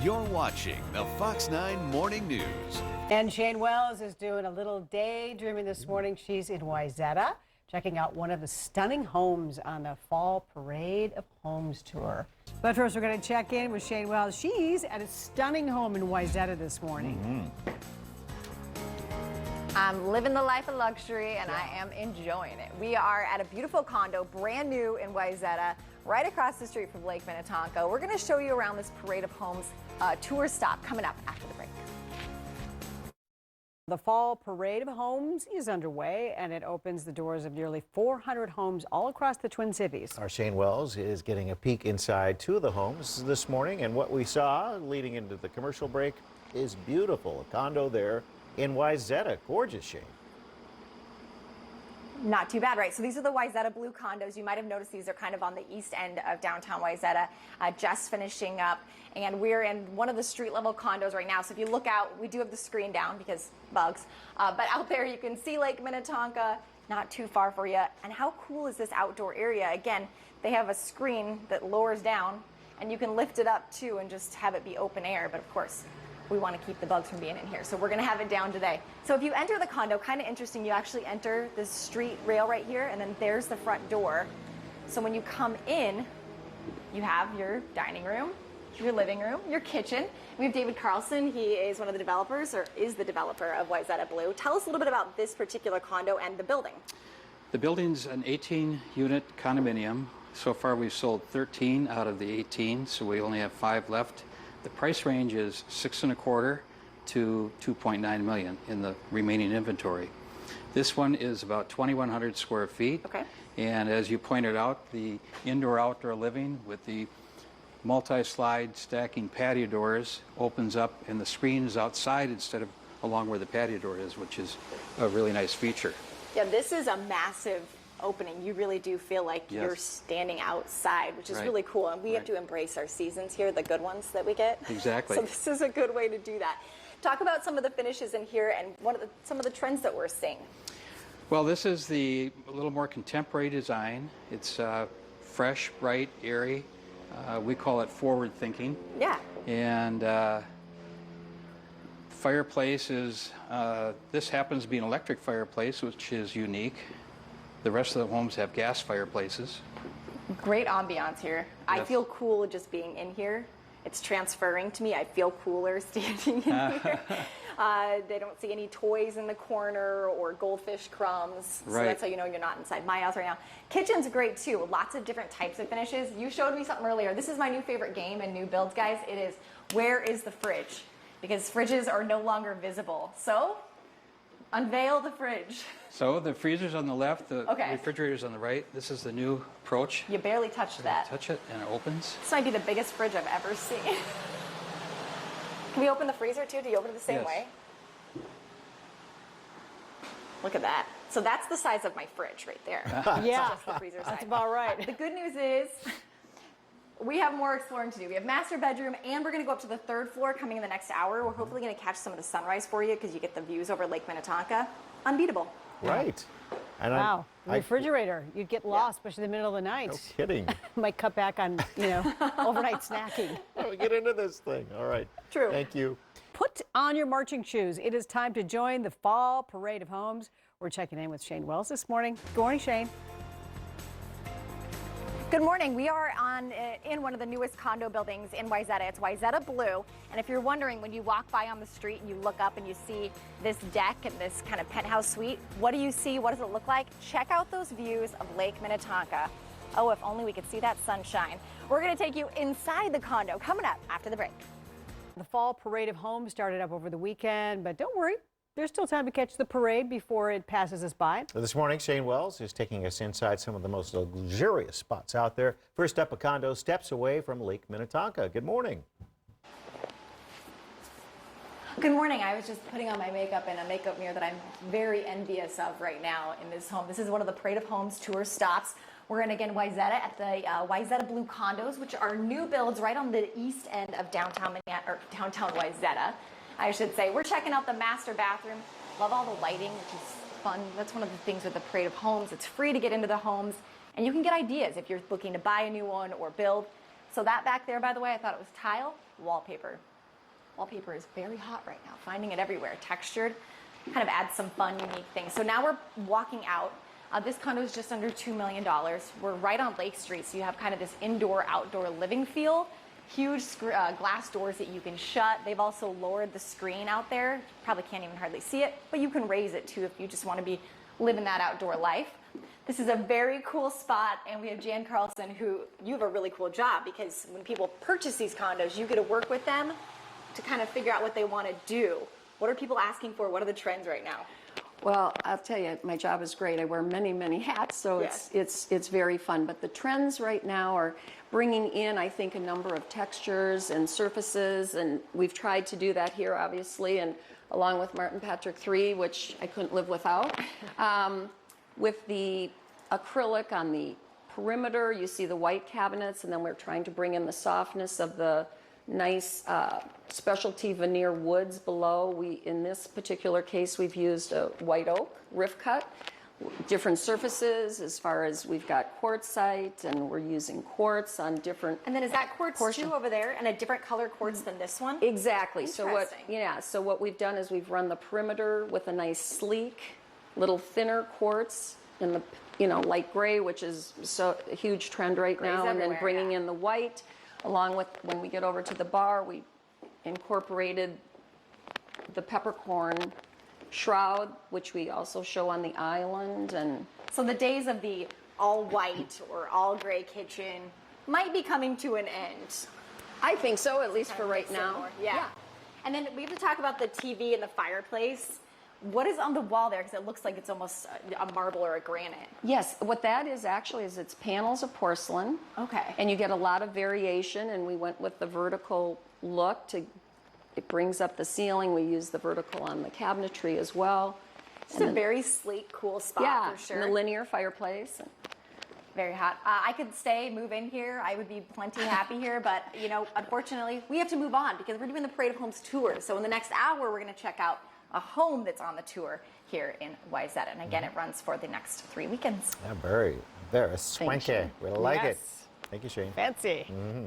You're watching the Fox 9 Morning News. And Shane Wells is doing a little daydreaming this morning. She's in Wayzata, checking out one of the stunning homes on the Fall Parade of Homes tour. But first, we're going to check in with Shane Wells. She's at a stunning home in Wayzata this morning. I'm living the life of luxury, and I am enjoying it. We are at a beautiful condo, brand new in Wayzata, right across the street from Lake Minnetonka. We're going to show you around this Parade of Homes tour stop coming up after the break. The Fall Parade of Homes is underway, and it opens the doors of nearly 400 homes all across the Twin Cities. Our Shane Wells is getting a peek inside two of the homes this morning, and what we saw leading into the commercial break is beautiful. A condo there in Wayzata. Gorgeous, Shane. Not too bad, right? So these are the Wayzata Blu condos. You might have noticed these are kind of on the east end of downtown Wayzata, just finishing up. And we're in one of the street level condos right now. So if you look out, we do have the screen down because bugs. But out there you can see Lake Minnetonka, not too far for you. And how cool is this outdoor area? Again, they have a screen that lowers down and you can lift it up too and just have it be open air. But of course, we want to keep the bugs from being in here. So we're going to have it down today. So if you enter the condo, kind of interesting, you actually enter this street rail right here, and then there's the front door. So when you come in, you have your dining room, your living room, your kitchen. We have David Carlson. He is one of the developers, or is the developer of Wayzata Blu. Tell us a little bit about this particular condo and the building. The building's an 18-unit condominium. So far we've sold 13 out of the 18, so we only have 5 left. The price range is $6.25 to $2.9 million in the remaining inventory. This one is about 2,100 square feet. Okay. And as you pointed out, the indoor-outdoor living with the multi-slide stacking patio doors opens up, and the screen is outside instead of along where the patio door is, which is a really nice feature. Yeah, this is a massive opening. You really do feel like Yes. you're standing outside, which is Right. really cool. And we have Right. to embrace our seasons here, the good ones that we get. Exactly. So this is a good way to do that. Talk about some of the finishes in here and some of the trends that we're seeing. Well, this is a little more contemporary design. It's fresh, bright, airy. We call it forward thinking. Yeah. And fireplace is, this happens to be an electric fireplace, which is unique. The rest of the homes have gas fireplaces. Great ambiance here. I Yes. feel cool just being in here. It's transferring to me. I feel cooler standing in here. They don't see any toys in the corner or goldfish crumbs. So Right. that's how you know you're not inside my house right now. Kitchen's great too. Lots of different types of finishes. You showed me something earlier. This is my new favorite game in new builds, guys. It is, where is the fridge? Because fridges are no longer visible. So unveil the fridge. So the freezer's on the left, the Okay. refrigerator's on the right. This is the new approach. You barely touched that. Touch it and it opens. This might be the biggest fridge I've ever seen. Can we open the freezer too? Do you open it the same Yes. way? Look at that. So that's the size of my fridge right there. Yeah, Just the freezer size. that's about right. The good news is we have more exploring to do. We have master bedroom, and we're going to go up to the 3rd floor coming in the next hour. We're hopefully going to catch some of the sunrise for you because you get the views over Lake Minnetonka. Unbeatable. Right. And Wow, the refrigerator. You'd get lost, especially in the middle of the night. No kidding. Might cut back on, overnight snacking. Oh, get into this thing. All right. True. Thank you. Put on your marching shoes. It is time to join the Fall Parade of Homes. We're checking in with Shane Wells this morning. Good morning, Shane. Good morning. We are in one of the newest condo buildings in Wayzata. It's Wayzata Blu. And if you're wondering, when you walk by on the street and you look up and you see this deck and this kind of penthouse suite, what do you see? What does it look like? Check out those views of Lake Minnetonka. Oh, if only we could see that sunshine. We're going to take you inside the condo coming up after the break. The Fall Parade of Homes started up over the weekend, but don't worry. There's still time to catch the parade before it passes us by. This morning, Shane Wells is taking us inside some of the most luxurious spots out there. First up, a condo steps away from Lake Minnetonka. Good morning. Good morning. I was just putting on my makeup in a makeup mirror that I'm very envious of right now in this home. This is one of the Parade of Homes tour stops. We're in, again, Wayzata at the Wayzata Blu condos, which are new builds right on the east end of downtown Wayzata, I should say. We're checking out the master bathroom. Love all the lighting, which is fun. That's one of the things with the Parade of Homes. It's free to get into the homes, and you can get ideas if you're looking to buy a new one or build. So that back there, by the way, I thought it was tile, wallpaper. Wallpaper is very hot right now, finding it everywhere. Textured, kind of adds some fun, unique things. So now we're walking out. This condo is just under $2 million. We're right on Lake Street, so you have kind of this indoor-outdoor living feel. Huge glass doors that you can shut. They've also lowered the screen out there. Probably can't even hardly see it, but you can raise it too if you just want to be living that outdoor life. This is a very cool spot, and we have Jan Carlson, who you have a really cool job because when people purchase these condos, you get to work with them to kind of figure out what they want to do. What are people asking for? What are the trends right now? Well, I'll tell you, my job is great. I wear many, many hats, so it's very fun. But the trends right now are bringing in, I think, a number of textures and surfaces, and we've tried to do that here, obviously, and along with Martin Patrick 3, which I couldn't live without. With the acrylic on the perimeter, you see the white cabinets, and then we're trying to bring in the softness of the nice specialty veneer woods below. In this particular case, we've used a white oak rift cut. Different surfaces as far as we've got quartzite, and we're using quartz on different. And then is that quartz too over there, and a different color quartz than this one? Exactly. So what we've done is we've run the perimeter with a nice sleek, little thinner quartz in the light gray, which is a huge trend right now, and then bringing in the white. Along with, when we get over to the bar, we incorporated the peppercorn shroud, which we also show on the island. And so the days of the all white or all gray kitchen might be coming to an end. I think so, at least for right now. Yeah. And then we have to talk about the TV and the fireplace. What is on the wall there? Because it looks like it's almost a marble or a granite. Yes, what that is actually is it's panels of porcelain. Okay. And you get a lot of variation, and we went with the vertical look it brings up the ceiling. We use the vertical on the cabinetry as well. It's a very sleek, cool spot for sure. And a linear fireplace. Very hot. I could stay, move in here. I would be plenty happy here, but unfortunately, we have to move on because we're doing the Parade of Homes tour. So in the next hour, we're going to check out a home that's on the tour here in Wayzata. And again, it runs for the next 3 weekends. Yeah, very swanky. We like it. Thank you, Shane. Fancy. Mm-hmm.